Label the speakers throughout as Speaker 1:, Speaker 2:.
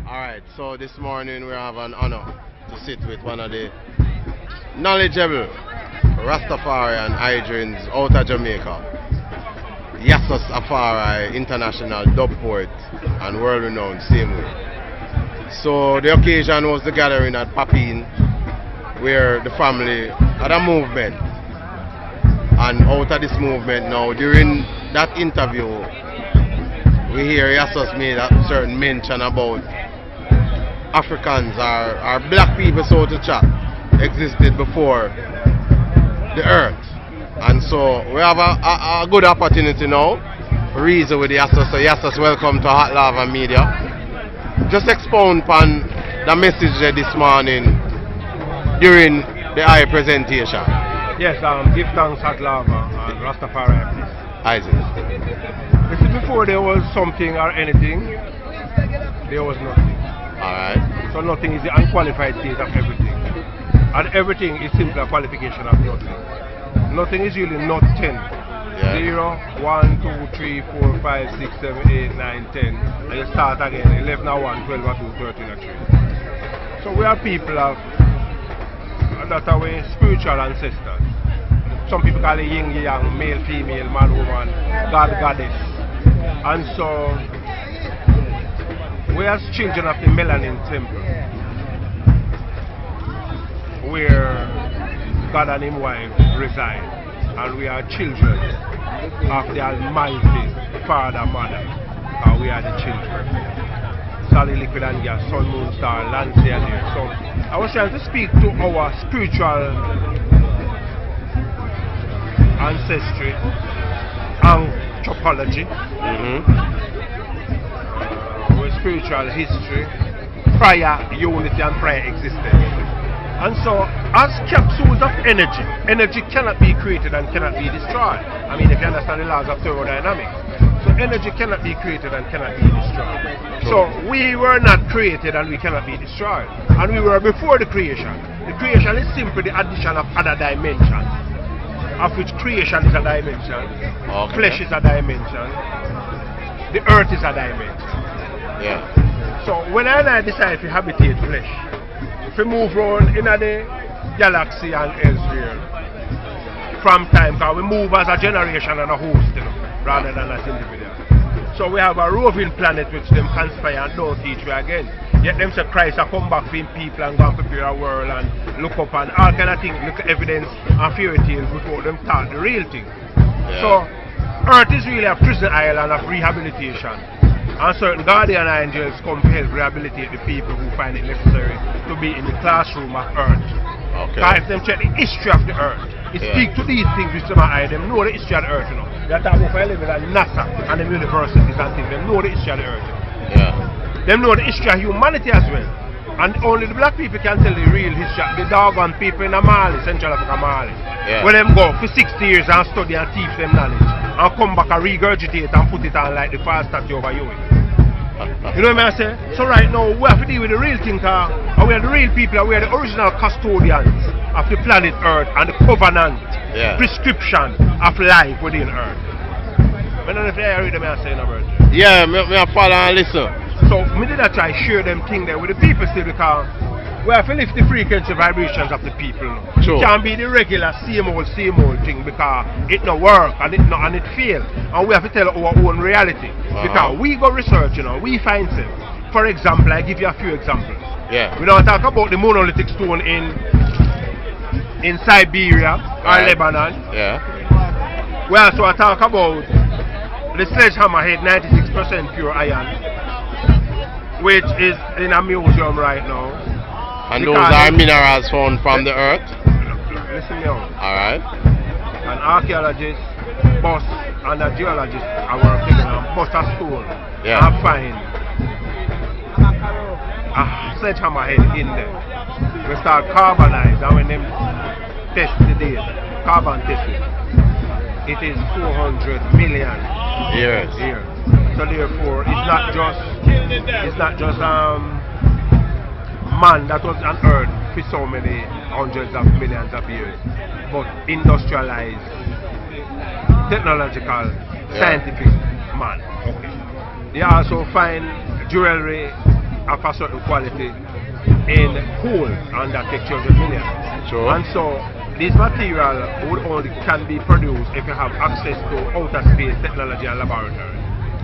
Speaker 1: Alright, so this morning we have an honor to sit with one of the knowledgeable Rastafarian hydrants out of Jamaica. Yasus Affari, international dub poet and world-renowned same way. So the occasion was the gathering at Papine, where the family had a movement. And out of this movement now, during that interview, we hear Yasus made a certain mention about Africans or black people, so to chat, existed before the earth. And so we have a good opportunity now to reason with Yasus. So Yasus, welcome to Hot Lava Media. Just expound upon the message there this morning during the eye presentation.
Speaker 2: Yes, give thanks Hot Lava and Rastafari, please.
Speaker 1: Isaac.
Speaker 2: You see, before there was something or anything, there was nothing.
Speaker 1: Alright.
Speaker 2: So nothing is the unqualified state of everything. And everything is simply a qualification of nothing. Nothing is really not 10. Yeah. 0, 1, 2, 3, 4, 5, 6, 7, 8, 9, 10. And you start again. 11 or 1, 12 or 2, 13 or 3. So we are people of that are way spiritual ancestors. Some people call it yin yang, male, female, man, woman, God, goddess. And so we are children of the melanin temple, where God and his wife reside, and we are children of the Almighty Father, Mother, and we are the children. Solid, liquid and gas, sun, moon, star, land, sea and air. So I was trying to speak to our spiritual ancestry, anthropology, our spiritual history, prior unity and prior existence. And so, as capsules of energy, energy cannot be created and cannot be destroyed. I mean, if you understand the laws of thermodynamics. So energy cannot be created and cannot be destroyed. So we were not created and we cannot be destroyed. And we were before the creation. The creation is simply the addition of other dimensions, of which creation is a dimension, flesh is a dimension, the earth is a dimension.
Speaker 1: Yeah.
Speaker 2: So when I decide to habitate flesh, to move around in the galaxy and elsewhere from time, because we move as a generation and a host, you know, rather than as individuals. So we have a roving planet which them conspire and don't teach we again. Yet them say Christ will come back for him people and go and prepare a world and look up and all kind of things, look at evidence and fairy tales before them start the real thing. Yeah. So Earth is really a prison island of rehabilitation. And certain guardian angels come to help rehabilitate the people who find it necessary to be in the classroom of Earth.
Speaker 1: Okay.
Speaker 2: Because if them check the history of the Earth, it speak to these things which them eye, them know the history of the Earth, you know. They talk about living at NASA and the universities and things, them know the history of the Earth.
Speaker 1: Yeah.
Speaker 2: Them know the history of humanity as well. And only the black people can tell the real history. The doggone people in Mali, Central Africa, Mali. Yeah. When them go for 60 years and study and teach them knowledge, and come back and regurgitate and put it on like the false statue over you. You know what I say? So right now we have to deal with the real thing, and we are the real people, and we are the original custodians of the planet Earth and the covenant prescription of life within Earth. I don't know if you read them saying about it.
Speaker 1: Yeah, me follow and listen.
Speaker 2: So me did I try to share them thing there with the people still, because we have to lift the frequency vibrations of the people.
Speaker 1: Sure.
Speaker 2: It can't be the regular same old thing, because it no work and it fail. And we have to tell our own reality. Because we go research, you know, we find them. For example, I give you a few examples.
Speaker 1: Yeah.
Speaker 2: We don't talk about the monolithic stone in Siberia or Lebanon.
Speaker 1: Yeah.
Speaker 2: We also talk about the sledgehammer head, 96% pure iron, which is in a museum right now.
Speaker 1: And those are minerals found from the earth?
Speaker 2: Listen me out.
Speaker 1: Alright.
Speaker 2: An archaeologist, boss, and a geologist are working on bust a stone and find a sledgehammer head in there. We start carbonize, and when them test the data, carbon testing, it is 400 million
Speaker 1: years.
Speaker 2: So therefore, it's not just man that was on earth for so many hundreds of millions of years, but industrialized, technological, scientific man. Okay. They also find jewelry of a certain quality in coal, and that takes 200 million.
Speaker 1: Sure.
Speaker 2: And so this material can be produced if you have access to outer space technology and laboratory.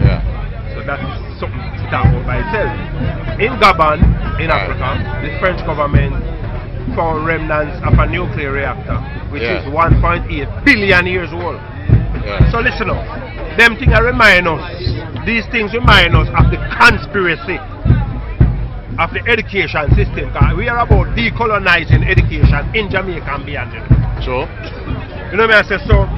Speaker 1: Yeah.
Speaker 2: So that's something to talk about by itself. In Gabon, in Africa, the French government found remnants of a nuclear reactor, which is 1.8 billion years old.
Speaker 1: Yeah.
Speaker 2: So listen up. Them things remind us, these things remind us of the conspiracy of the education system. We are about decolonizing education in Jamaica and beyond.
Speaker 1: Sure.
Speaker 2: You know what I say? So,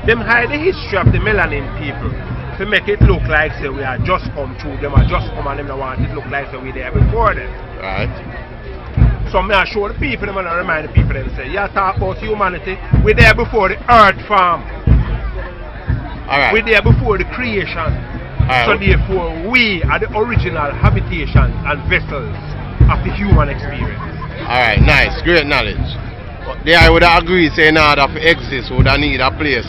Speaker 2: them hide the history of the melanin people to make it look like say we are just come through, them are just come and them don't want it look like say we there before them.
Speaker 1: Right.
Speaker 2: So I show the people, them and remind the people, them say, yeah, talk about humanity, we there before the earth form.
Speaker 1: Alright.
Speaker 2: We there before the creation. So therefore we are the original habitations and vessels of the human experience.
Speaker 1: Alright, nice, great knowledge. But I would agree saying in order to exist would I need a place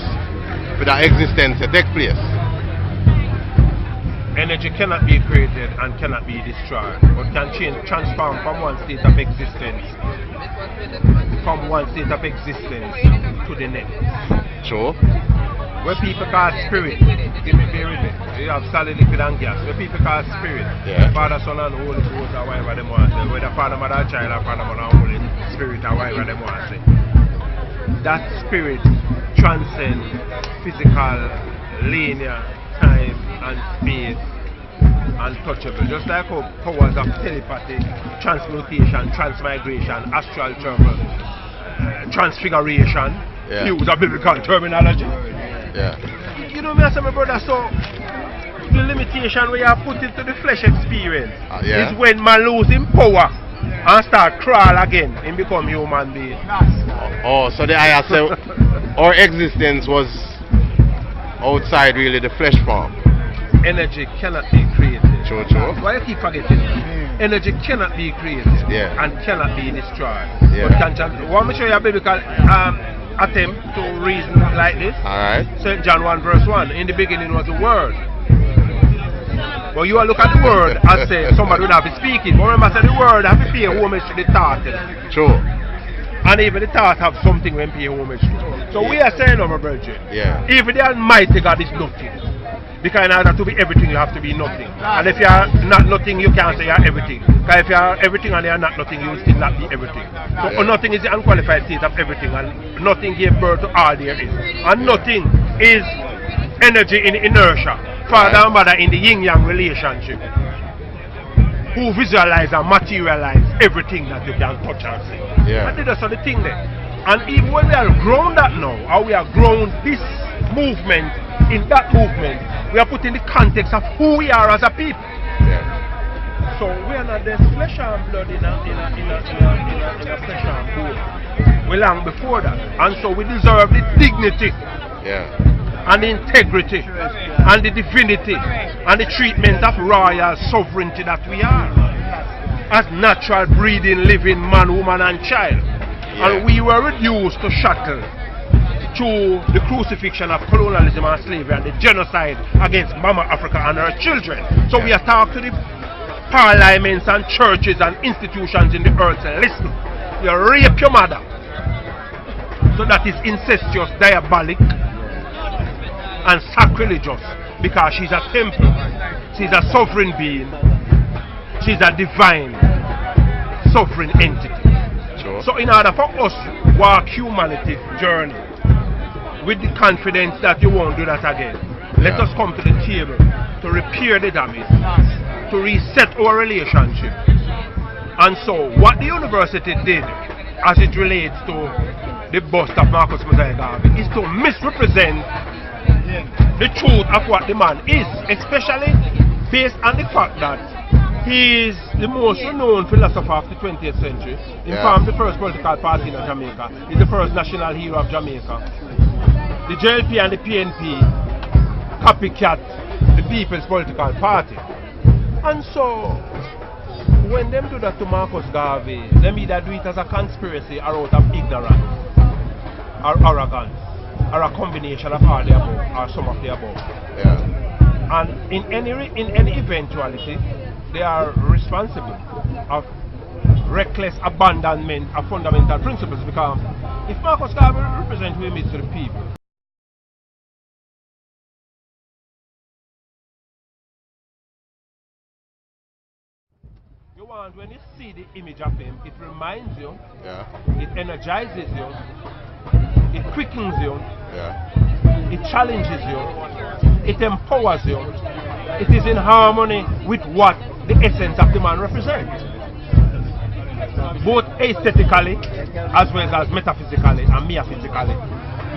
Speaker 1: for that existence to take place.
Speaker 2: Energy cannot be created and cannot be destroyed, but can transform from one state of existence to the next.
Speaker 1: Sure.
Speaker 2: Where people call spirit, give me bear with me. You have solid, liquid and gas. Where people call spirit, Father, Son and Holy Ghost or whatever they want to say. Whether Father, Mother, Child or Father, Mother, Holy Spirit or whatever they want to say. That spirit transcends physical, linear, time and space, untouchable. Just like how powers of telepathy, transmutation, transmigration, astral travel, transfiguration, use a biblical terminology.
Speaker 1: Yeah.
Speaker 2: You know me, I say, my brother, so the limitation we are put into the flesh experience is when man losing power and start crawl again and become human being.
Speaker 1: Oh, so the I say our existence was outside really the flesh form.
Speaker 2: Energy cannot be created.
Speaker 1: True.
Speaker 2: Why you keep forgetting? Energy cannot be created and cannot be destroyed. But want me to show you a biblical attempt to reason like this?
Speaker 1: Alright.
Speaker 2: St. John 1 verse 1. In the beginning was the Word. But you look at the Word and say somebody would have to speak it. But remember, say the Word have to pay homage to the thought.
Speaker 1: True.
Speaker 2: And even the thought have something when pay homage to. So we are saying, our brethren, even the Almighty God is nothing. Because in order to be everything, you have to be nothing. And if you are not nothing, you can't say you are everything. Because if you are everything and you are not nothing, you will still not be everything. So nothing is the unqualified state of everything, and nothing gave birth to all there is. And nothing is energy in inertia. Father and mother in the yin-yang relationship, who visualize and materialize everything that you can touch and see. And that's the thing there. And even when we are grown that now, or we are grown this movement, in that movement, we are put in the context of who we are as a people. So we are not just flesh and blood in a flesh and bone. We long before that. And so we deserve the dignity and the integrity and the divinity and the treatment of royal sovereignty that we are. As natural breathing, living man, woman and child. And we were reduced to shackle through the crucifixion of colonialism and slavery and the genocide against Mama Africa and her children. So we are talking to the parliaments and churches and institutions in the earth and listen, you rape your mother. So that is incestuous, diabolic and sacrilegious, because she's a temple, she's a sovereign being, she's a divine sovereign entity. So in order for us to walk humanity journey with the confidence that you won't do that again, let us come to the table to repair the damage, to reset our relationship. And so what the university did as it relates to the bust of MOSIAH Garvey is to misrepresent the truth of what the man is, especially based on the fact that he is the most renowned philosopher of the 20th century. He formed the first political party in Jamaica. He's the first national hero of Jamaica. The JLP and the PNP copycat the People's Political Party. And so, when them do that to Marcus Garvey, them either do it as a conspiracy or out of ignorance, or arrogance, or a combination of all the above, or some of the above. And in any eventuality, they are responsible of reckless abandonment of fundamental principles, because if Marcus Garvey represents who he meets to the people, you want, when you see the image of him, it reminds you, it energizes you, it quickens you, it challenges you, it empowers you. It is in harmony with what the essence of the man represents, both aesthetically as well as metaphysically and metaphysically,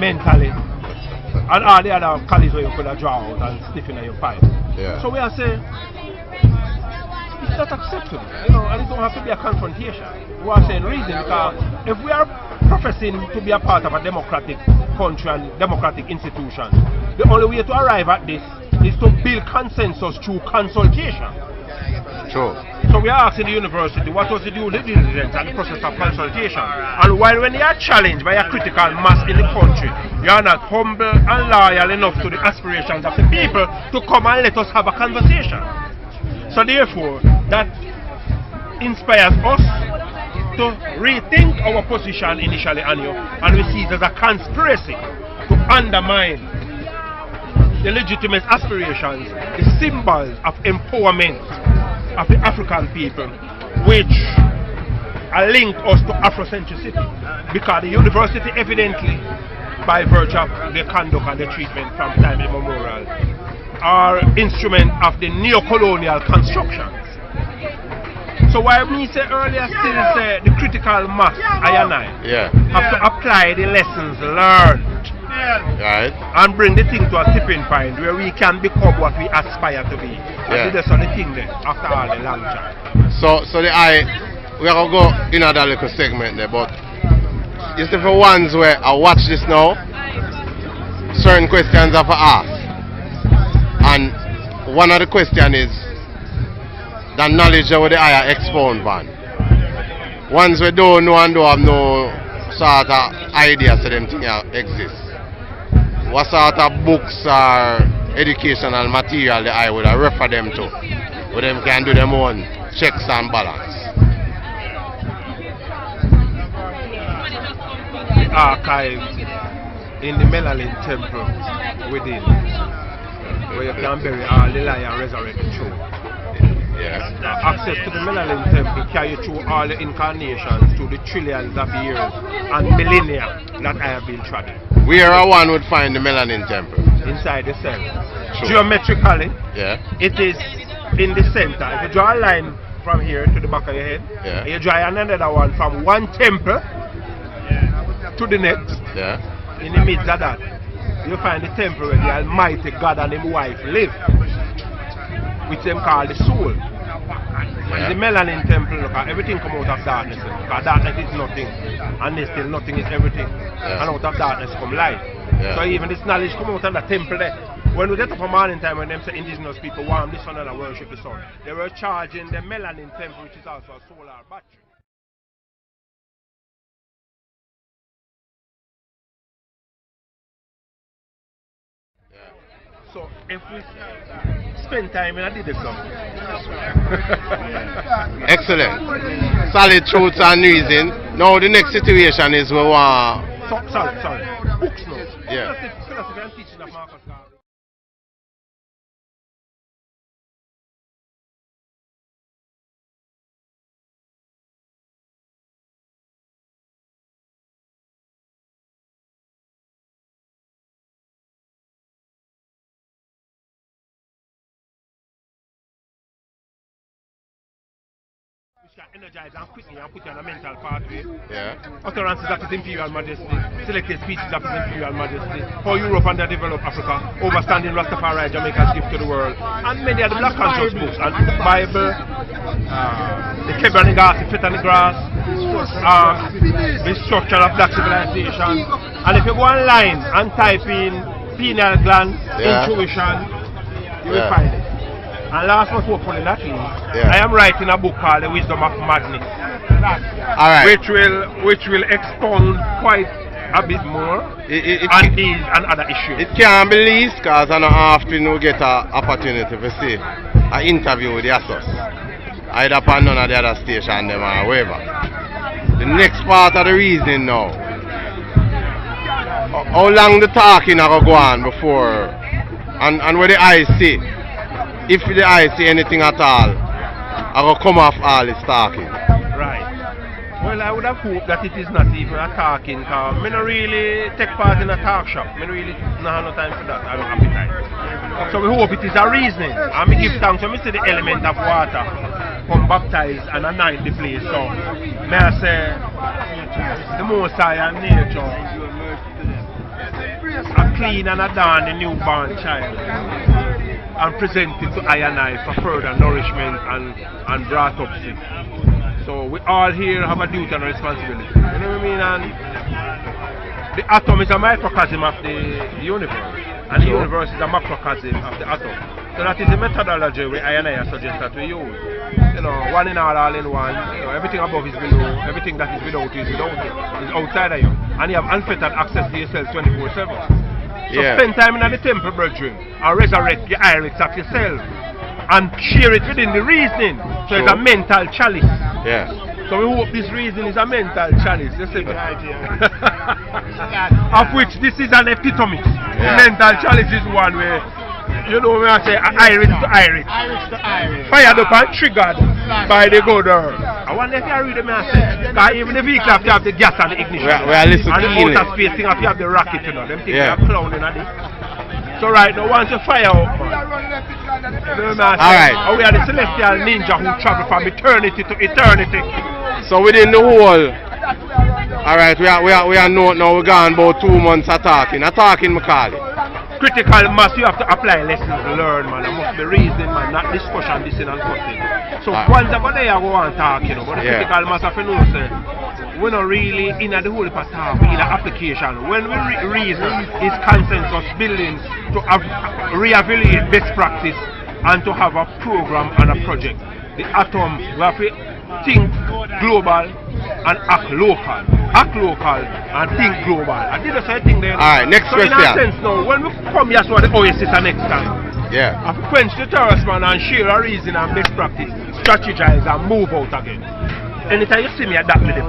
Speaker 2: mentally, and all the other colors where you could have draw out and stiff in your pipe. So we are saying it's not acceptable, you know, and it don't have to be a confrontation. We are saying reason, because if we are professing to be a part of a democratic country and democratic institution, the only way to arrive at this is to build consensus through consultation.
Speaker 1: True.
Speaker 2: So we are asking the university what was the due diligence and the process of consultation. And while when you are challenged by a critical mass in the country, you are not humble and loyal enough to the aspirations of the people to come and let us have a conversation. So therefore, that inspires us to rethink our position initially on you, and we see it as a conspiracy to undermine the legitimate aspirations, the symbols of empowerment of the African people, which link us to Afrocentricity, because the university evidently, by virtue of their conduct and their treatment from time immemorial, are instrument of the neo-colonial constructions. So while me say earlier still say the critical mass, I and I, have to apply the lessons learned, and bring the thing to a tipping point where we can become what we aspire to be. And that's the thing there, after all the long time.
Speaker 1: So we are going to go in another little segment there, but it's the for ones where I watch this now, certain questions are for ask. And one of the questions is the knowledge of the higher expound van. Ones we don't know and don't have no sort of idea so them things exist. What sort of books or educational material that I would refer them to, where them can do them own checks and balance?
Speaker 2: Archived in the Melanin Temple within, where you can bury all the lie and resurrect the truth. Access to the Melanin Temple carry you through all the incarnations, through the trillions of years and millennia that I have been treading.
Speaker 1: Where one would find the Melanin Temple?
Speaker 2: Inside the cell. Geometrically, it is in the center. If you draw a line from here to the back of your head, you draw another one from one temple to the next. In the midst of that, you find the temple where the Almighty God and His wife live, which them call the soul. In the Melanin Temple, look, everything come out of darkness, because darkness is nothing, and there's still nothing is everything, and out of darkness come light. So even this knowledge come out of the temple there. When we get up a morning time, when them say indigenous people warm the sun and worship the sun, they were charging the Melanin Temple, which is also a solar battery. So if we spend time in a did some.
Speaker 1: Excellent. Solid truths and reason. Now the next situation is we want...
Speaker 2: Sorry. Books now. Philosophy and teaching of Marcus Garvey. Can energize and quickly and put you on a mental pathway. Utterances of His Imperial Majesty, selected speeches of His Imperial Majesty, for Europe and the developed Africa, overstanding Rastafari, Jamaica's gift to the world, and many of the Black Conscious books, and the Bible, the Kebra Nagasi, Fit and the Grass, the structure of Black civilization. And if you go online and type in pineal gland, intuition, you will find it. And last but hopefully not least, I am writing a book called The Wisdom of Madness, which will expound quite a bit more on these and other issues.
Speaker 1: It can't be least because I know often we get an opportunity to see an interview with Yasus. either upon none of the other station them or whatever. The next part of the reasoning now. How long the talking are going to go on before and where the eyes see? If the eyes see anything at all, I will come off all this talking.
Speaker 2: Right. Well, I would have hoped that it is not even a talking, because I don't really take part in a talk shop. I really don't have no time for that. I don't have the time. So we hope it is a reasoning. And we give thanks when we see the element of water come baptized and anoint the place. So may I say, the MOSIAH and nature are clean and adorn the newborn child and present it to I and I for further nourishment and brought up to. So we all here have a duty and a responsibility. You know what I mean? And the atom is a microcosm of the universe, and the universe is a macrocosm of the atom. So that is the methodology we I and I suggest that we use. You know, one in all in one. You know, everything above is below, everything that is without is without you, is outside of you. And you have unfettered access to yourself 24/7. So spend time in the temple, brethren, and resurrect the iris of yourself and share it within the reasoning. So it's a mental chalice.
Speaker 1: Yeah.
Speaker 2: So we hope this reason is a mental chalice. You see? Of which this is an epitome.
Speaker 1: Yeah.
Speaker 2: The mental chalice is one where, you know, when I say iris to iris.
Speaker 3: Iris to iris.
Speaker 2: Fired up and triggered by the good earth. I wonder if you read the message. Because even the vehicle have to have the gas and the ignition.
Speaker 1: We are listening
Speaker 2: and
Speaker 1: to
Speaker 2: the outer space thing have to have the rocket, you know. Them things are clowning at it. So right now, once you fire up,
Speaker 1: alright.
Speaker 2: We are the celestial ninja who travel from eternity to eternity.
Speaker 1: So within the whole, alright, we are now we're gone about 2 months of talking, Macaulay.
Speaker 2: Critical mass, you have to apply lessons learned, man. There must be reasoning, man, not discussion, dissing and cutting. So once I go there, I go on talk, you know. But the critical mass, if you know, say, we're not really in the whole of talk, we in the application. When we reason, is consensus building to re-evaluate best practice and to have a program and a project. The atom, we have to think global and act local. Act local and think global. I did the same thing there.
Speaker 1: Alright, next
Speaker 2: so
Speaker 1: question.
Speaker 2: In a sense now, when we come here to the Oasis and next time,
Speaker 1: I
Speaker 2: have to quench the thirst, man, and share a reason and best practice, strategize and move out again. Anytime you see me at that fan,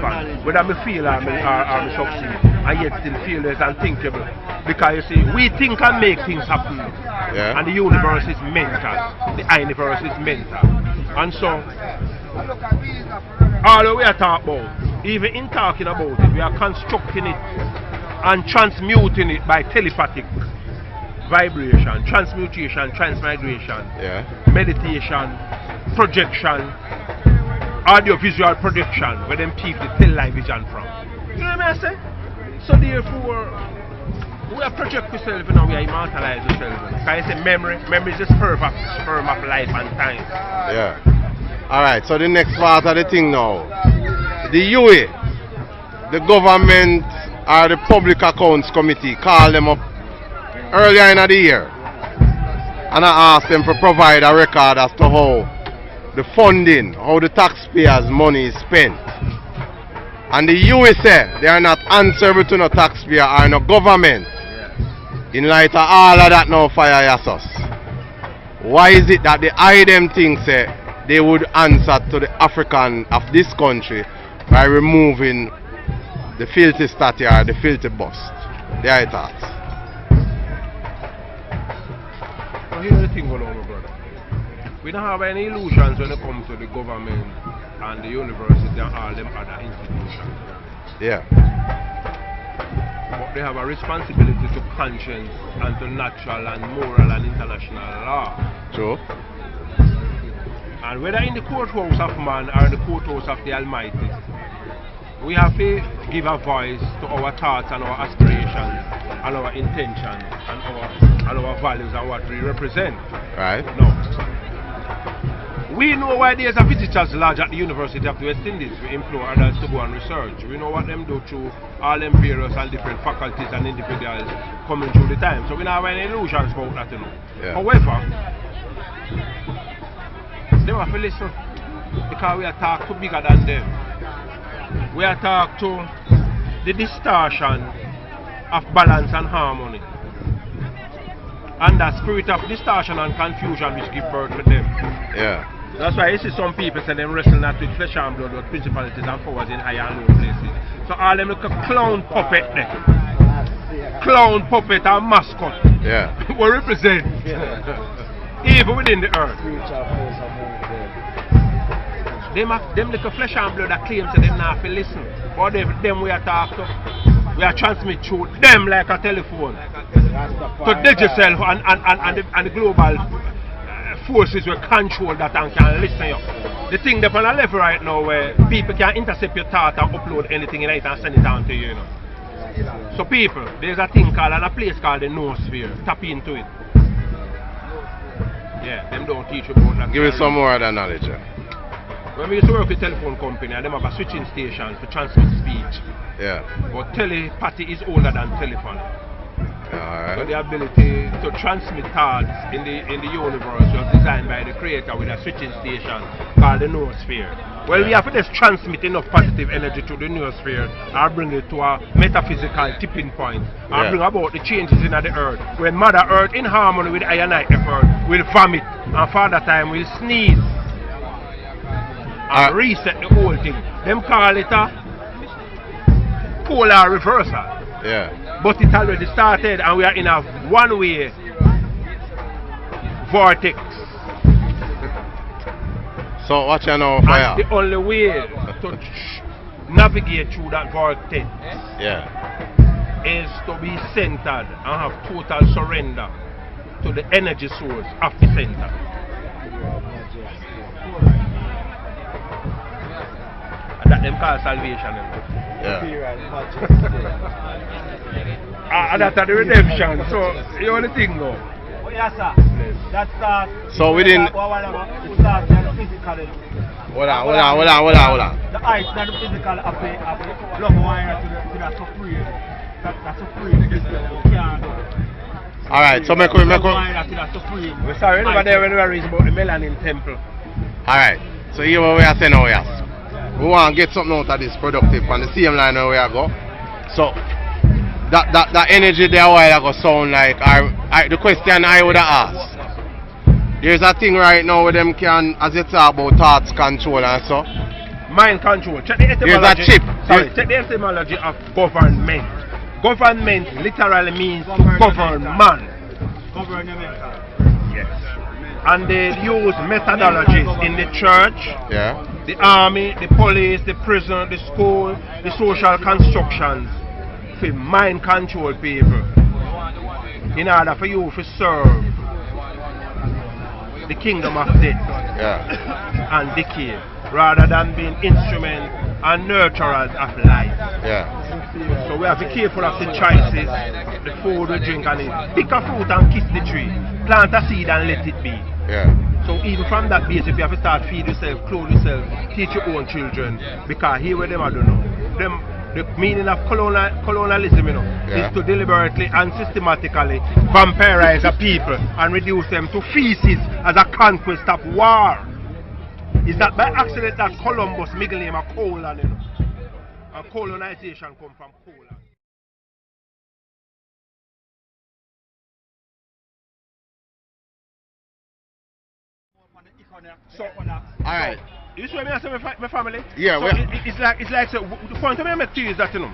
Speaker 2: whether I feel or I succeed, I yet still feel it and thinkable. Because you see, we think and make things happen. And the universe is mental. The universe is mental. And so, all that we are talking about, even in talking about it, we are constructing it and transmuting it by telepathic vibration, transmutation, transmigration, meditation, projection, audio-visual production, where them people tell live vision from. You know what I say? So therefore, we are project ourselves and we are immortalize ourselves. Because I say memory is the sperm of life and time.
Speaker 1: Alright, so the next part of the thing now. The U.W.I, the government or the Public Accounts Committee called them up earlier in the year. And I asked them to provide a record as to how the funding, how the taxpayers' money is spent. And the U.W.I say they are not answerable to no taxpayer or no government. In light of all of that now fire Yasus. Why is it that the them think say they would answer to the African of this country by removing the filthy statue or the filthy bust? There it is.
Speaker 2: So here's the thing going on, brother. We don't have any illusions when it comes to the government and the university and all them other institutions. But they have a responsibility to conscience and to natural and moral and international law.
Speaker 1: True.
Speaker 2: And whether in the courthouse of man or in the courthouse of the Almighty, we have to give a voice to our thoughts and our aspirations and our intentions and our values and what we represent.
Speaker 1: Right.
Speaker 2: No. We know why there's a visitors lodge at the University of the West Indies. We implore others to go and research. We know what them do through all them various and different faculties and individuals coming through the time. So we don't have any illusions about that, you know. However, they have to listen because we are talk to bigger than them. We are talk to the distortion of balance and harmony. And that spirit of distortion and confusion which give birth to them. That's why you see some people say them wrestle not with flesh and blood, but principalities and powers in higher and low places. So all them look a clown puppet there. Clown puppet and mascot.
Speaker 1: Yeah.
Speaker 2: What represent? Even within the earth. Them little flesh and blood that claim to them not to listen. But them we are talking to. We are transmit through them like a telephone. To digital and the global forces will control that and can listen you. The thing that's on the level right now where people can intercept your thought and upload anything in it and send it on to you, you know. So people, there's a thing called and a place called the noosphere. Tap into it. Yeah, them don't teach you about that.
Speaker 1: Give me some more of that knowledge.
Speaker 2: When we used to work with a telephone company and them have a switching station to transmit speech.
Speaker 1: Yeah.
Speaker 2: But telepathy is older than telephone.
Speaker 1: Alright.
Speaker 2: So the ability to transmit thoughts in the universe was designed by the creator with a switching station called the noosphere. Well, we have to just transmit enough positive energy to the noosphere and bring it to a metaphysical tipping point and bring about the changes in the earth. When Mother Earth in harmony with ionite effort will vomit and Father Time will sneeze and reset the whole thing. Them call it a polar reversal.
Speaker 1: Yeah.
Speaker 2: But it already started and we are in a one-way vortex.
Speaker 1: So what you know for
Speaker 2: and the only way to navigate through that vortex is to be centered and have total surrender to the energy source of the center. And that them call salvation. And that's the redemption. So you only thing though.
Speaker 3: Yes, sir. That's
Speaker 1: so within
Speaker 3: physically.
Speaker 1: Hold on.
Speaker 3: The height that the physical of the love wire to that so free. That's so free.
Speaker 1: Alright, so make
Speaker 2: we're sorry, anybody there when we read about the melanin temple.
Speaker 1: Alright, so here what we are saying now, yes. We want to get something out of this productive on the same line where we are go. So that energy there while ago sound like the question I would have asked. There's a thing right now where them can, as you talk about thoughts control and so.
Speaker 2: Mind control. Check the etymology.
Speaker 1: There's a chip.
Speaker 2: Sorry, check the etymology of government. Government literally means to govern man. Yes. And they use methodologies in the church, the army, the police, the prison, the school, the social constructions for mind control people in order for you to serve the kingdom of death and decay rather than being instruments and nurturers of life. So we have to be careful of the choices, the food we drink and eat. Pick a fruit and kiss the tree. Plant a seed and let it be. So even from that basis, you have to start feed yourself, clothe yourself, teach your own children. Because here where them I don't know. The meaning of colonialism, you know, is to deliberately and systematically vampirize a people and reduce them to feces as a conquest of war. Is that by accident that Columbus middle name a colon, you know? And colonization come from colon. So,
Speaker 1: alright.
Speaker 2: You see what I say my family?
Speaker 1: Yeah,
Speaker 2: so it's like so, the point I make to you is that, you know,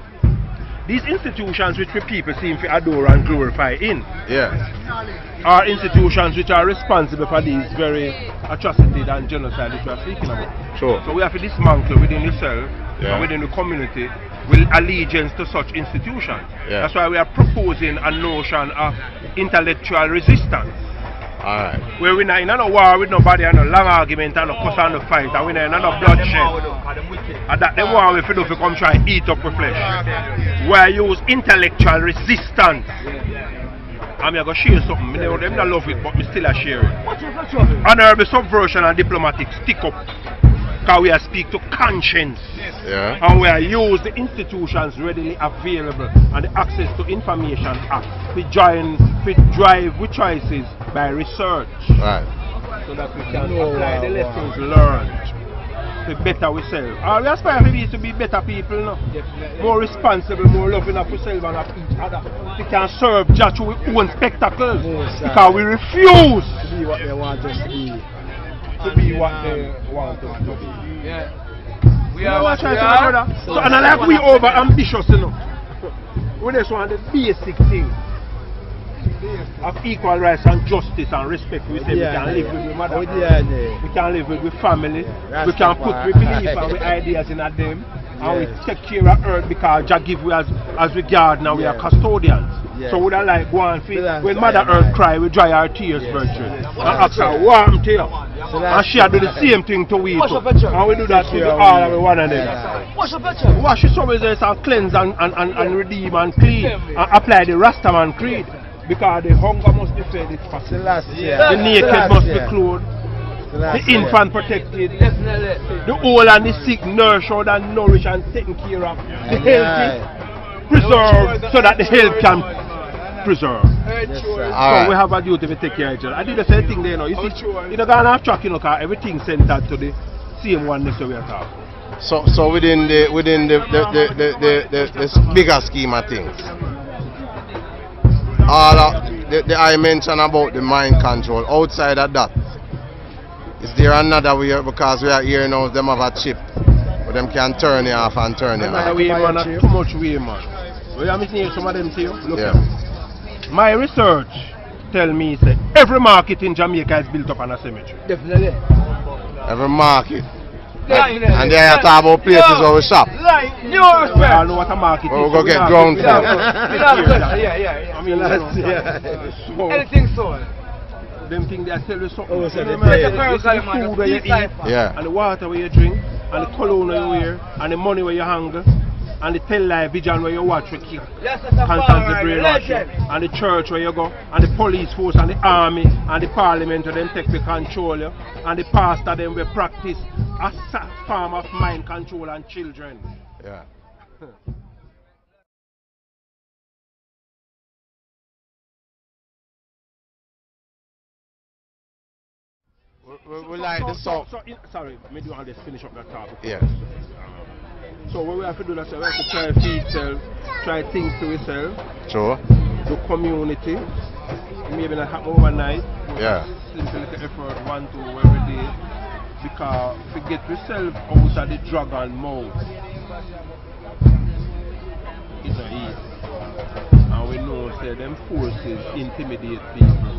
Speaker 2: these institutions which we people seem to adore and glorify in are institutions which are responsible for these very atrocities and genocide which we are speaking about. So we have to dismantle within yourself and within the community with allegiance to such institutions. That's why we are proposing a notion of intellectual resistance. Where we're not in no war with nobody and no long argument and no cuss and no fight and we're not in no bloodshed. And that they want we to come try and eat up the flesh. Where I use intellectual resistance. I'm going to share something. They don't love it, but I still share it. Honorable subversion and diplomatic stick up. Because we are speak to conscience. And we are use the institutions readily available and the access to information we drive with choices by research. So that we can apply the lessons learned to better ourselves. We aspire to be better people, no? More responsible, more loving of ourselves and of each other. We can serve just through our own spectacles because we refuse
Speaker 3: to be what they want us to be.
Speaker 2: to be what they want us to be.
Speaker 4: Yeah.
Speaker 2: We are what we are. So, and I like we over ambitious, you know. We just want the basic thing of equal rights and justice and respect. We say we can live with mother, we can live with family, we can put we belief and we ideas in them, and we take care of earth because Jah give we as we guard now we are custodians. So we don't like go and feel when Mother Earth cry we dry our tears, brethren, and ask her warm tear. And she do the same thing to we too. And we do that to all of one of them. Wash it so we just cleanse and redeem and clean and apply the Rastaman creed. Because the hunger must be fed, it's possible. The naked must be clothed. The infant protected. The old and the sick nourished and nourished and taken care of. The healthy preserved so that the health can preserve. So we have a duty to take care of each other. I did the same thing there, you know. You see, you don't go on half track, you know, because everything's centered to the same one next to we are talking.
Speaker 1: So within the bigger scheme of things. All of the I mentioned about the mind control, outside of that, is there another way because we are here now, them have a chip, but them can turn it off and turn it
Speaker 2: off.
Speaker 1: Another
Speaker 2: way, man, too much way, man. We are missing some of them too. Look my research tell me that every market in Jamaica is built up on a cemetery.
Speaker 4: Definitely.
Speaker 1: Every market. And they are talking about places where we shop.
Speaker 2: We all know what a market is.
Speaker 1: We'll go get ground for.
Speaker 2: I mean,
Speaker 4: anything sold.
Speaker 2: Them things they sell you something. The food where you eat, and the water where you drink, and the cologne where you wear, and the money where you hang, and the tell-lie vision where you watch with you. Constantly brainwashing. And the church where you go, and the police force, and the army, and the parliament where them take to control you, and the pastor them will practice a form of mind control on children.
Speaker 1: Yeah. We like the song.
Speaker 2: Sorry, maybe you want to finish up that topic.
Speaker 1: Yeah.
Speaker 2: So what we have to do is we have to try to feed self, try things to ourselves.
Speaker 1: Sure.
Speaker 2: The community. Maybe not happen overnight.
Speaker 1: Yeah.
Speaker 2: Simple little effort, 1, 2 every day. Because we get yourself out of the dragon mouth. It's not easy. And we know that them forces intimidate people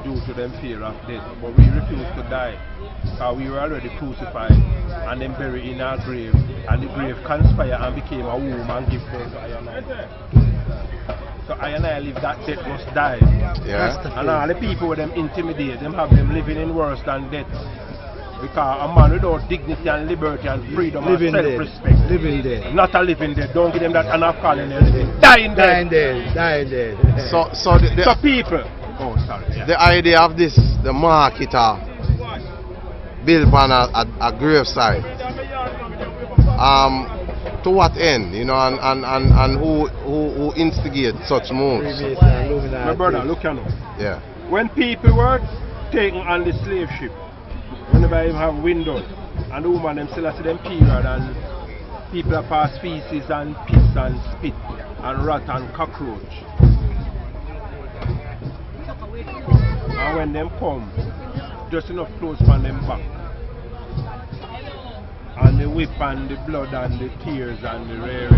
Speaker 2: due to them fear of death. But we refuse to die. Because we were already crucified and then buried in our grave. And the grave conspired and became a womb and give birth to I and I. So I and I live that death must die.
Speaker 1: Yeah.
Speaker 2: And all the people with them intimidate, them have them living in worse than death. Because a man without dignity and liberty and freedom and self-respect.
Speaker 5: Living dead.
Speaker 2: Not a living dead. Don't give them that enough calling them living. Dying dead.
Speaker 5: Dying dead.
Speaker 1: So
Speaker 2: people. Oh, sorry. Yeah.
Speaker 1: The idea of this, the marketer built on a graveside. To what end, you know, and who instigate such moves?
Speaker 2: My brother, look here now.
Speaker 1: Yeah.
Speaker 2: When people were taken on the slave ship, whenever you have windows, and the woman them still see them period, and people are pass feces and piss and spit and rat and cockroach. And when them come, just enough clothes on them back. And the whip and the blood and the tears and the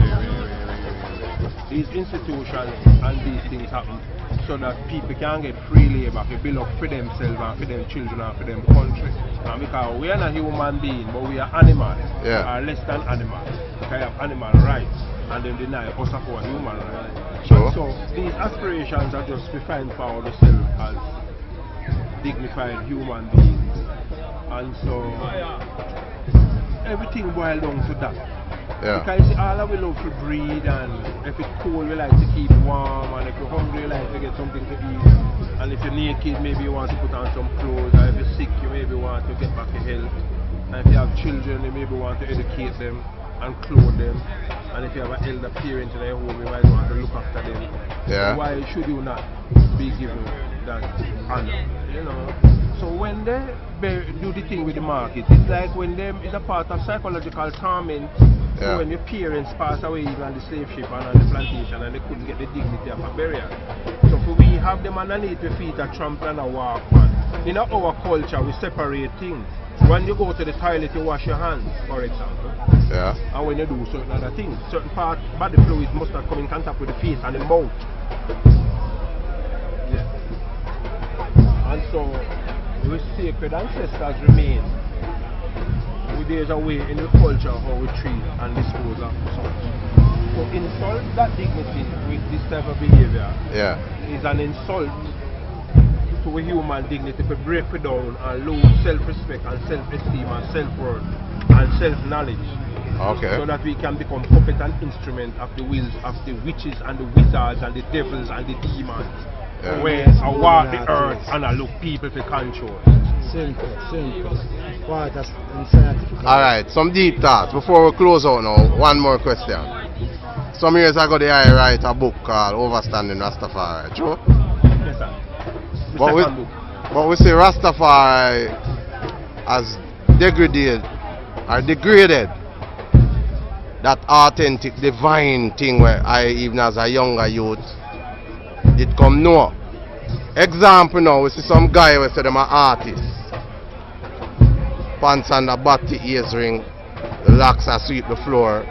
Speaker 2: these institutions and these things happen so that people can get free labor to build up for themselves and for them children and for them country. And because we are not human beings, but we are animals.
Speaker 1: Yeah.
Speaker 2: We are less than animals. We have animal rights and then deny us of our human rights.
Speaker 1: Sure.
Speaker 2: So these aspirations are just refined for ourselves as dignified human beings. And so everything boils down to that.
Speaker 1: Yeah.
Speaker 2: Because you see, all we love to breed, and if it's cold, we like to keep warm, and if you're hungry, you like to get something to eat. And if you're naked, maybe you want to put on some clothes, and if you're sick, you maybe want to get back your health. And if you have children, you maybe want to educate them and clothe them. And if you have an elder parent in your home, you might want to look after them.
Speaker 1: Yeah.
Speaker 2: So why should you not be given that honor? You know. So when they do the thing with the market, it's like when them is a part of psychological torment.
Speaker 1: Yeah.
Speaker 2: So when your parents pass away even on the slave ship and on the plantation and they couldn't get the dignity of a burial. So for we have them underneath the feet a trample and a walk, man. in our culture, we separate things. When you go to the toilet, you wash your hands, for example.
Speaker 1: Yeah.
Speaker 2: And when you do certain other things, certain part body fluid must not come in contact with the face and the mouth. Yeah. And so, with sacred ancestors remain. There's a way in the culture how we treat and dispose of such. So insult that dignity with this type of behavior is an insult to a human dignity to break it down and lose self-respect and self-esteem and self-worth and self-knowledge.
Speaker 1: Okay.
Speaker 2: So that we can become puppet and instrument of the wills of the witches and the wizards and the devils and the demons.
Speaker 1: Yeah.
Speaker 2: Where I walk the earth and I look people to control.
Speaker 4: Simple. Why that's scientific.
Speaker 1: Alright, some deep thoughts. Before we close out now, one more question. Some years ago I write a book called Overstanding Rastafari, true?
Speaker 2: Yes, sir.
Speaker 1: But we say Rastafari has degraded that authentic divine thing where I, even as a younger youth, did come know. Example now, we see some guy who say them are artists. Pants and a body ears ring, the locks are sweep the floor.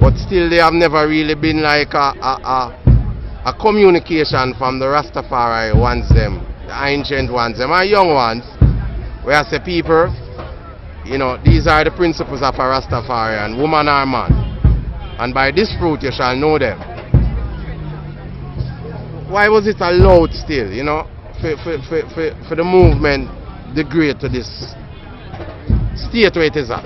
Speaker 1: But still they have never really been like a communication from the Rastafari ones them, the ancient ones them, and young ones, where I say people, you know, these are the principles of a Rastafarian, woman or man. And by this fruit you shall know them. Why was it allowed still, you know, for the movement degrade to this state where it is at?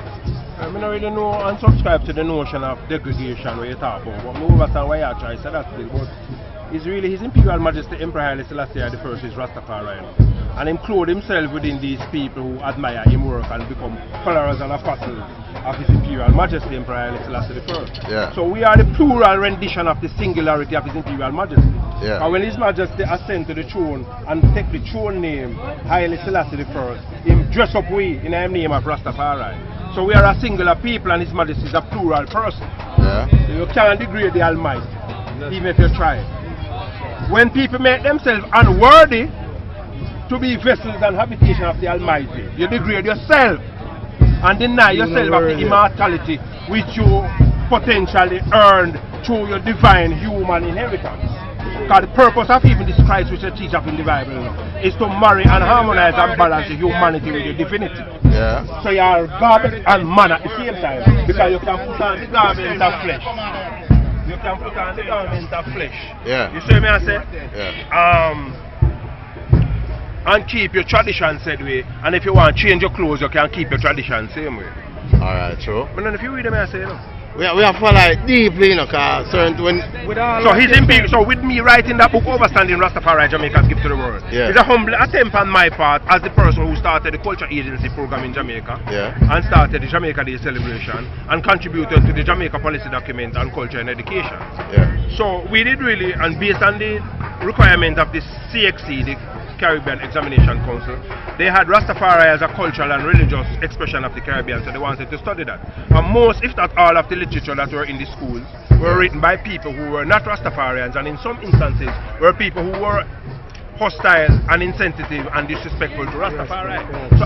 Speaker 2: I don't really know and subscribe to the notion of degradation where you talk about, but I understand why I try to say that still, but it's really His Imperial Majesty Emperor Haile Selassie I is Rastafari. And include himself within these people who admire him work and become followers and apostles of His Imperial Majesty Emperor Haile Selassie I.
Speaker 1: Yeah.
Speaker 2: So we are the plural rendition of the singularity of His Imperial Majesty.
Speaker 1: Yeah.
Speaker 2: And when His Majesty ascend to the throne and take the throne name Haile Selassie I, him dress up we in the name of Rastafari. So we are a singular people and His Majesty is a plural person.
Speaker 1: Yeah.
Speaker 2: So you can't degrade the Almighty, even if you try. When people make themselves unworthy to be vessels and habitation of the Almighty, you degrade yourself and deny yourself of the immortality which you potentially earned through your divine human inheritance. Because the purpose of even this Christ which you teach of in the Bible is to marry and harmonize and balance the humanity with your divinity.
Speaker 1: Yeah.
Speaker 2: So you are God and man at the same time, because you can put on the garment of flesh. You can put on the garment of flesh.
Speaker 1: Yeah.
Speaker 2: You see me I say?
Speaker 1: Yeah.
Speaker 2: And keep your tradition said way. And if you want to change your clothes, you can keep your tradition same way.
Speaker 1: Alright, true.
Speaker 2: But then if you read them, I say, you know.
Speaker 1: We have to like deeply, you know, because certain when...
Speaker 2: So His Imperial, so with me writing that book, Overstanding Rastafari Jamaica's Gift to the World,
Speaker 1: yeah.
Speaker 2: It's a humble attempt on my part as the person who started the Culture Agency program in Jamaica,
Speaker 1: yeah,
Speaker 2: and started the Jamaica Day celebration and contributed to the Jamaica Policy Document on Culture and Education.
Speaker 1: Yeah.
Speaker 2: So we did really, and based on the requirement of the CXC, the Caribbean Examination Council, they had Rastafari as a cultural and religious expression of the Caribbean, so they wanted to study that. And most, if not all, of the literature that were in the schools were written by people who were not Rastafarians, and in some instances were people who were hostile and insensitive and disrespectful to Rastafari. So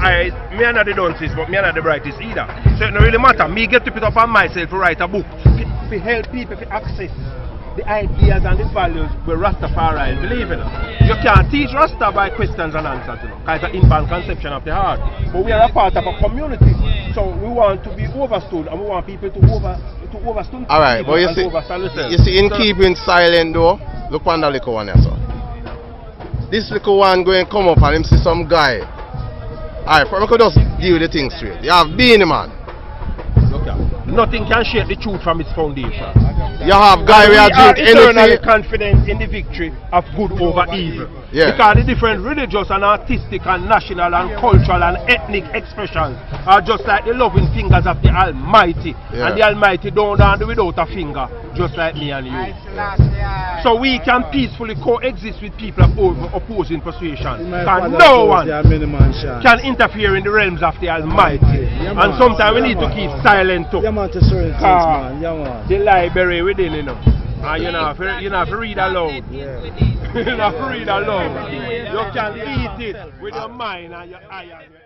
Speaker 2: me are not the dunces, but me are not the brightest either. So it don't really matter. Me get to put up on myself to write a book to help people to access the ideas and the values where Rastafari believe in. You can't teach Rasta by questions and answers, you know, because it's an infant conception of the heart. But we are a part of a community, so we want to be overstood, and we want people to overstood.
Speaker 1: Alright, but you see, in keeping silent though, look on the little one here, so. This little one going to come up and him see some guy. Alright, we could just deal with the thing straight. You have been man.
Speaker 2: Look here. Nothing can shake the truth from its foundation.
Speaker 1: You have guy we are drink
Speaker 2: eternally
Speaker 1: anything.
Speaker 2: confident in the victory of good over evil.
Speaker 1: Yeah.
Speaker 2: Because the different religious and artistic and national and cultural and ethnic expressions are just like the loving fingers of the Almighty.
Speaker 1: Yeah.
Speaker 2: And the Almighty don't do without a finger, just like me and you. So we can peacefully coexist with people of opposing persuasion. Because no one can interfere in the realms of the Almighty. And sometimes we need to keep silent too. The library within, you know. And you know, if you read aloud. Not read alone. You can eat it with your mind and your eye and your ear.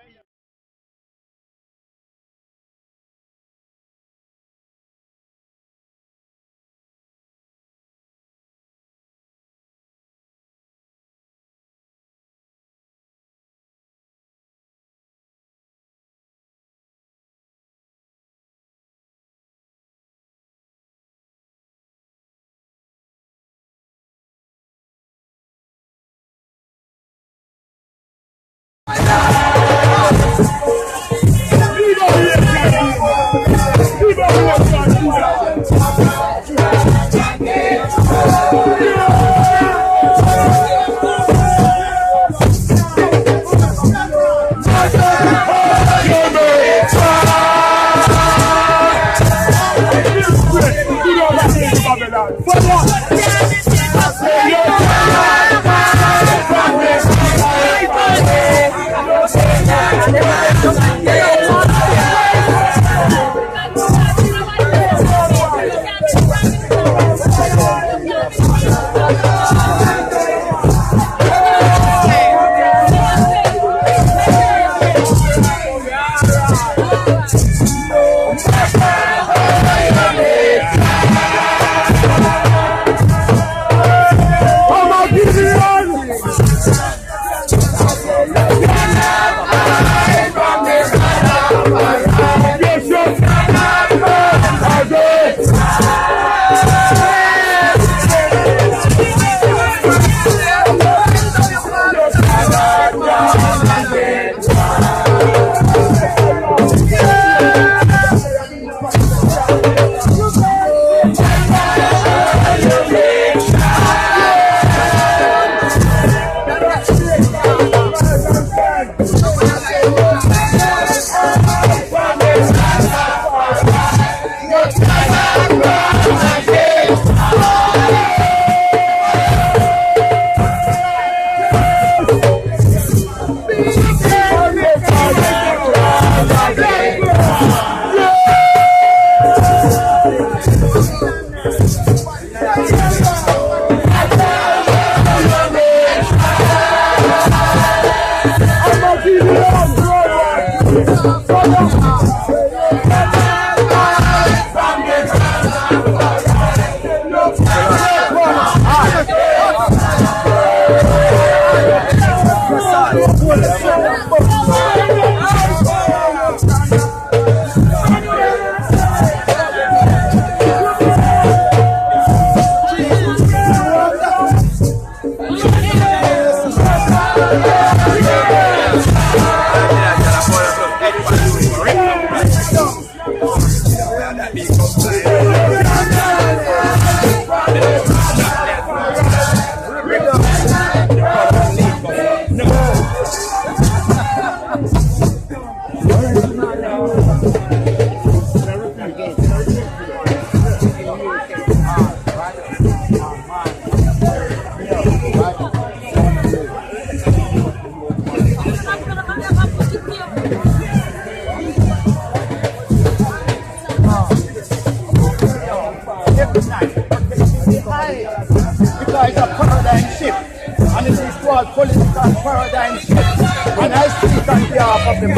Speaker 5: Paradigm shift, and I speak on behalf of the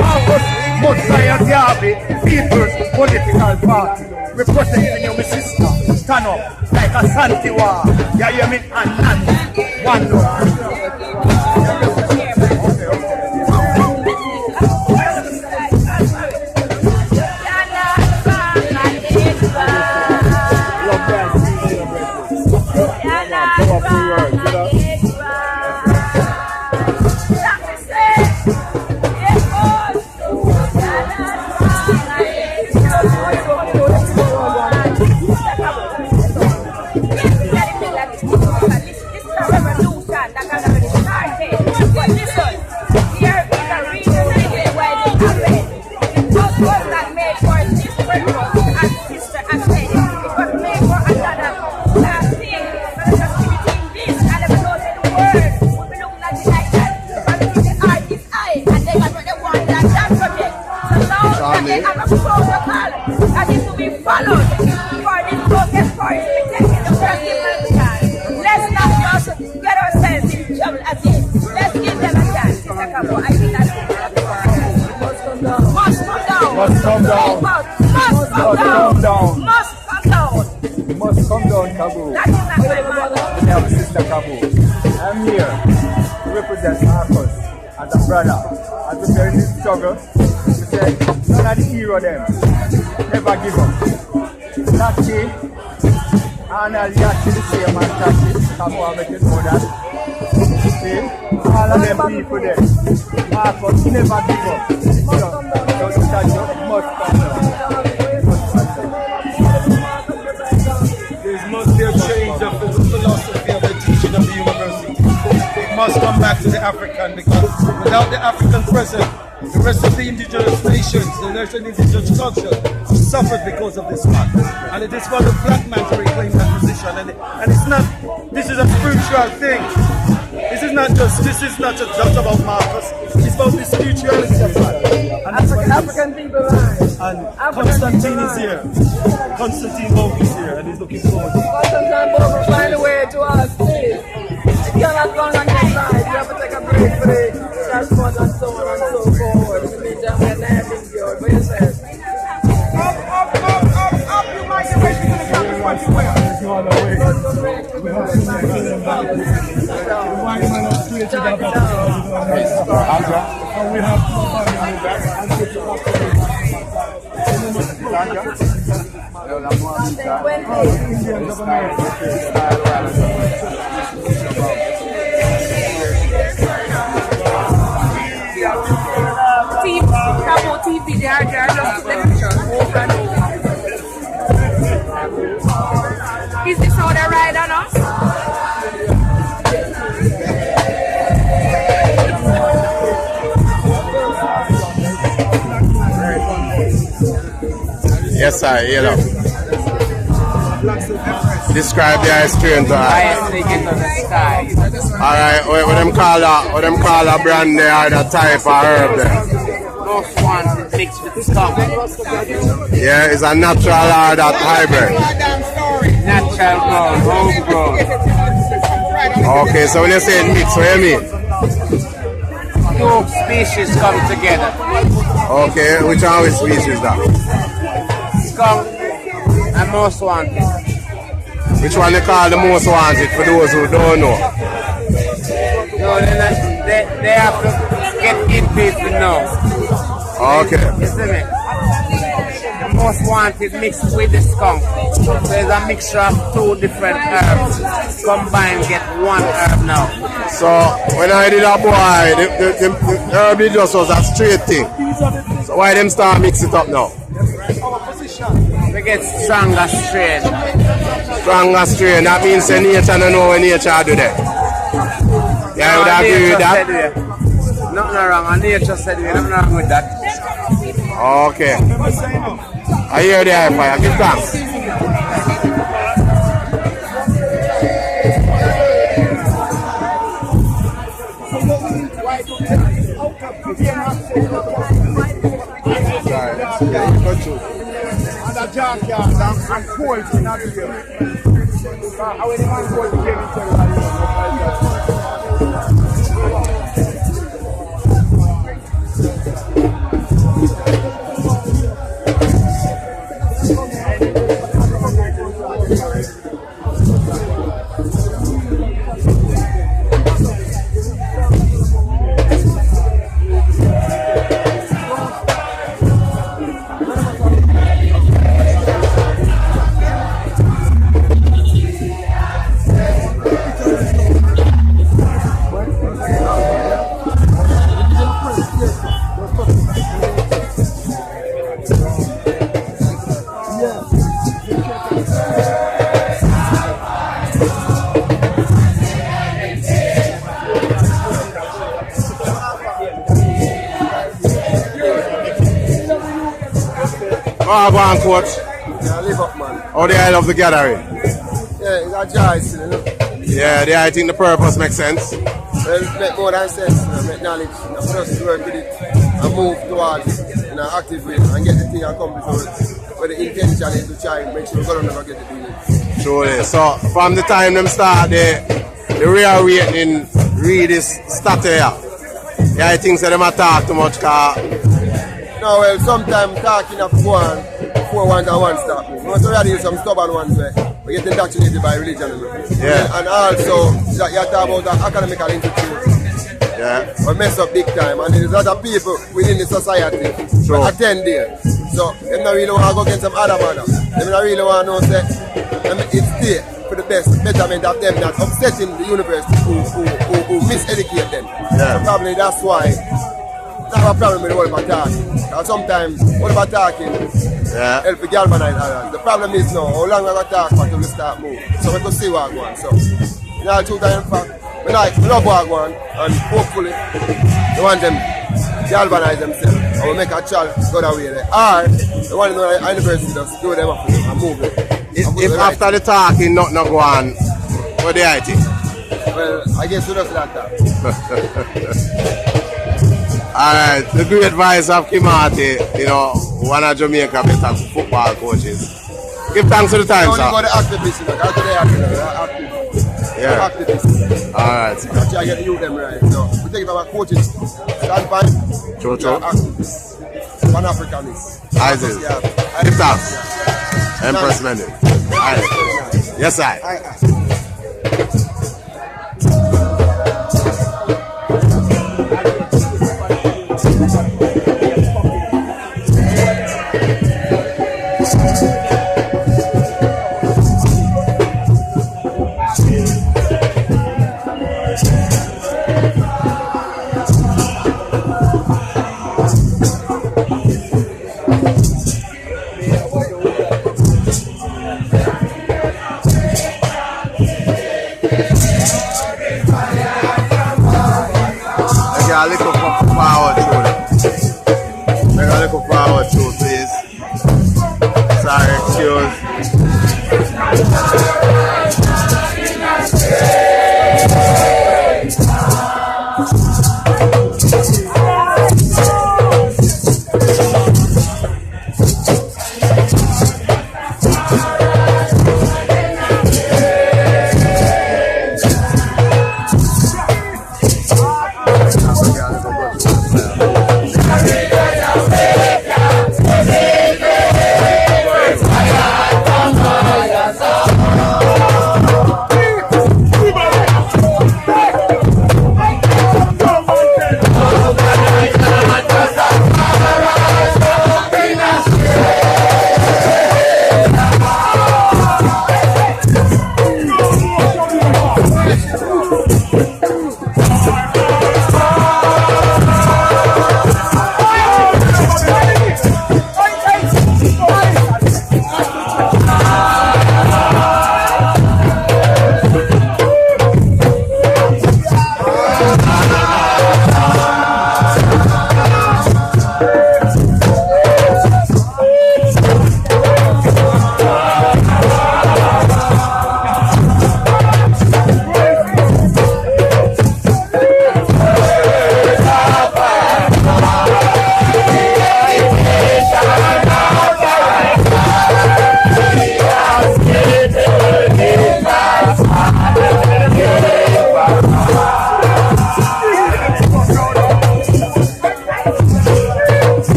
Speaker 5: MOSIAH Garvey People's Political Party. Representing you, my sister. Stand up like a Santiwa. You hear me? And none. One love.
Speaker 6: Let's not just get ourselves
Speaker 5: come down.
Speaker 6: Must come down.
Speaker 5: Must come down, Kabu.
Speaker 6: That is not my mother.
Speaker 5: We have Sister Kabu. I'm here to represent Marcus as a brother. As we are in this struggle, we say, none of the hero them. Never give up. Tachi, Arnold Yasu the same man Tachi. Come on, make it know that. See? All of them people there. Marcus never give up. So Tachi must come down.
Speaker 7: There must be a change of the philosophy of the teaching of the university. It must come back to the African, because without the African present, the rest of the indigenous nations, the rest of the indigenous culture suffered because of this man. And it is for the black man to reclaim that position. And it's not, this is a spiritual thing. This is not just about Marcus. It's about the spirituality of man. And
Speaker 6: African people, right?
Speaker 7: And Constantine is here. Constantine Bogue is here, and he's looking forward to it.
Speaker 6: Constantine Bogue, find a way to us, please. You cannot go on your side. You have to take a break for the transport and so on and so forth. In the meantime, we're not having you. What you say? Up, you might get ready to the campus what you wear. TV, they are just television over and over. Is this how they ride on us?
Speaker 1: Yes, sir, yellow. Describe your experience. Alright, what them call a brand there, or the type of herb there?
Speaker 8: Most wanted mixed with skunk.
Speaker 1: Yeah, it's a natural or that hybrid?
Speaker 8: Natural grown, homegrown.
Speaker 1: Okay, so when you say mix, what do you mean?
Speaker 8: Two species come together.
Speaker 1: Okay, which are which species that?
Speaker 8: Skunk and most wanted.
Speaker 1: Which one they call the most wanted for those who don't know?
Speaker 8: No, they have to get into it to know.
Speaker 1: Okay.
Speaker 8: You see me? The most wanted mixed with the skunk. So there's a mixture of two different herbs. Combined get one herb now.
Speaker 1: So when I did a boy, the herb it just was a straight thing. So why them start mix it up now?
Speaker 8: We get stronger strain.
Speaker 1: Stronger strain, that means the nature don't know what nature do that. Yeah, I would agree with that.
Speaker 8: Nothing wrong, and nature said we nothing wrong with that.
Speaker 1: Okay. I hear the Affari, give thanks.
Speaker 5: And a junkyard and cold in that video. How many man cold to get into
Speaker 1: Go on, coach.
Speaker 5: Yeah, live up, man.
Speaker 1: How the hell of the gathering?
Speaker 5: Yeah, it's a joy still, you know.
Speaker 1: Yeah, I think the purpose makes sense.
Speaker 5: Well, it makes more than sense, you know, make knowledge, you know, just work with it and move towards it in an active way and get the thing accomplished. But the intention is to try and make sure we're going to never get the thing.
Speaker 1: Surely. So, from the time them start the reawakening, read this statue here. Yeah, I think that them talk too much, because
Speaker 9: No, well, sometimes talking of one, before one and one stop. Most already use some stubborn ones where we get indoctrinated by religion.
Speaker 1: Yeah.
Speaker 9: And also, you're talking about the academical institute.
Speaker 1: Yeah.
Speaker 9: We mess up big time, and there's other people within the society
Speaker 1: True.
Speaker 9: that attend there. So, they don't really want to go get some other manner. They don't really want to know that it's there for the best betterment of them, not upsetting the university who miseducate them.
Speaker 1: Yeah.
Speaker 9: So probably that's why I have a problem with all about talking. Because sometimes all about talking help to galvanize others. The problem is now, how long we going to talk until we start moving. So we can see what going on. So, you know, truth and in fact, we love what going on, and hopefully we want them galvanize themselves and we make a child go that way there. Or they want to know that university just do them up and move it.
Speaker 1: If after the talking nothing go on, what do you think?
Speaker 9: Well, I guess we just like that.
Speaker 1: Alright, the great advice of KIMANI, you know, one of Jamaica better football coaches. Give thanks to the time, sir.
Speaker 9: Only got the activists, you know,
Speaker 1: Yeah.
Speaker 9: activists.
Speaker 1: Alright.
Speaker 9: That's why I get to use them right. So we take it from a coaching standpoint.
Speaker 1: True.
Speaker 9: Activists. One Africanist.
Speaker 1: Isaac. Give thanks. Empress Mendel. Alright. Yes, I. A little power through. Make a little power through, please. Sorry, excuse.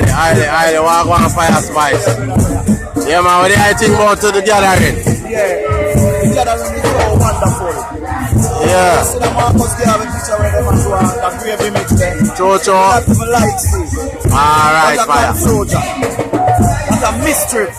Speaker 1: Highly, walk on fire spice. Yeah, man, what do you think about to the gathering?
Speaker 5: Yeah, the gathering is so wonderful.
Speaker 1: Yeah.
Speaker 5: See the Marcus Garvey picture where them as well, that gravy mix there.
Speaker 1: Cho.
Speaker 5: That's the light see.
Speaker 1: Alright, fire.
Speaker 5: That's a mystery.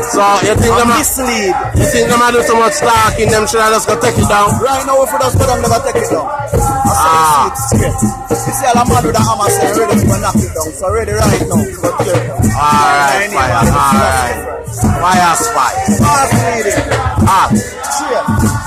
Speaker 1: So, you think them
Speaker 5: mislead.
Speaker 1: You think them do so much talking, them should I just go take it down?
Speaker 5: Right now, if we just go down, never take it down. I see it straight. You see, all the man with the hammer say ready to knock it down. So ready right now to go tear it down.
Speaker 1: Alright, fire. Alright. Fire spice.
Speaker 5: Fast leading. Cheers.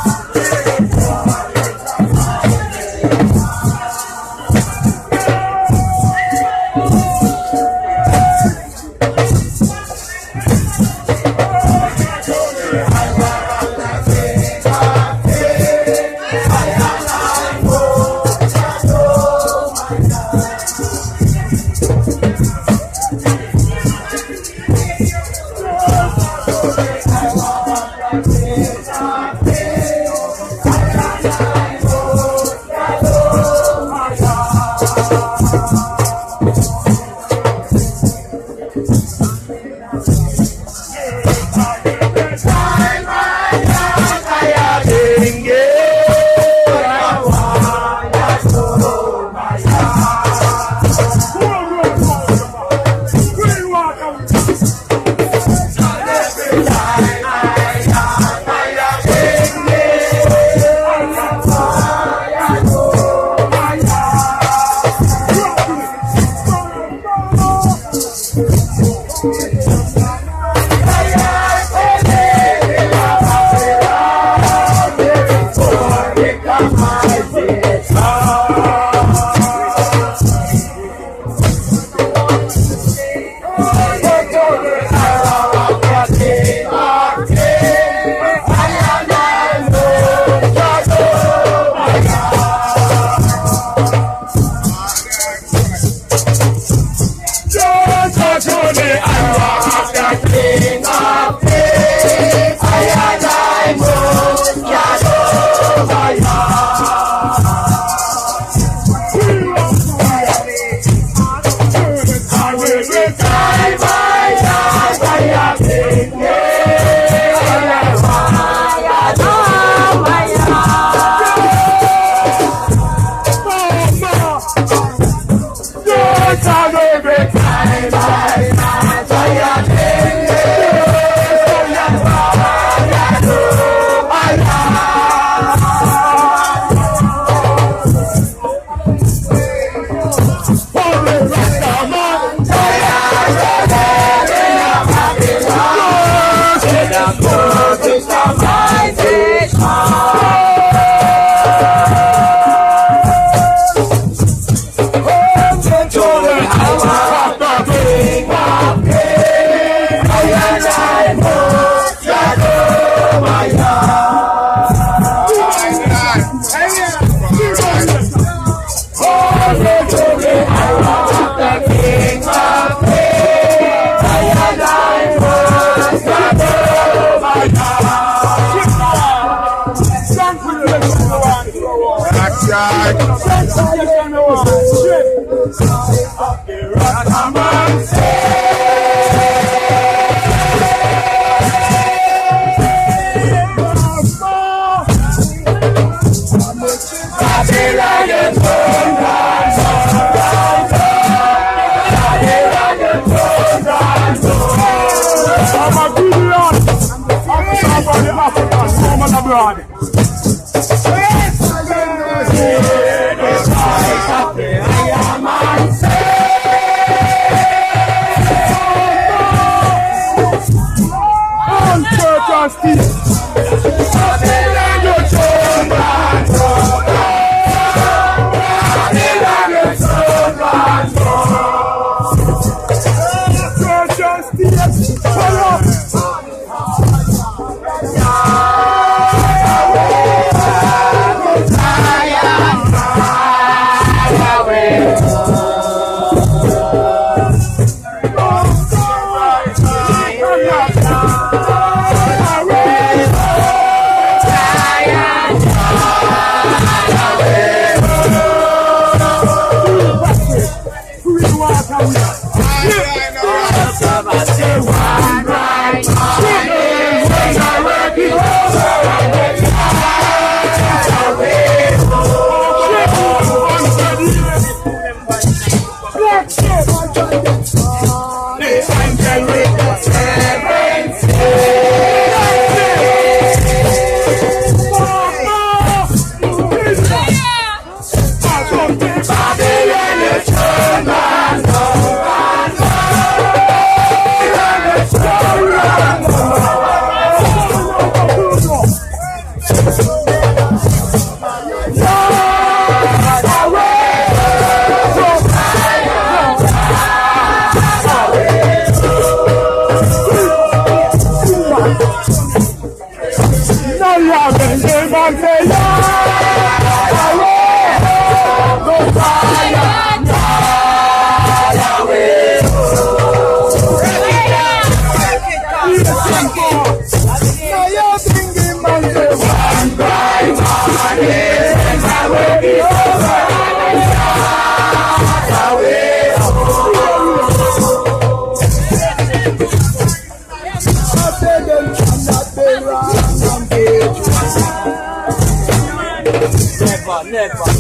Speaker 5: Yeah. Never.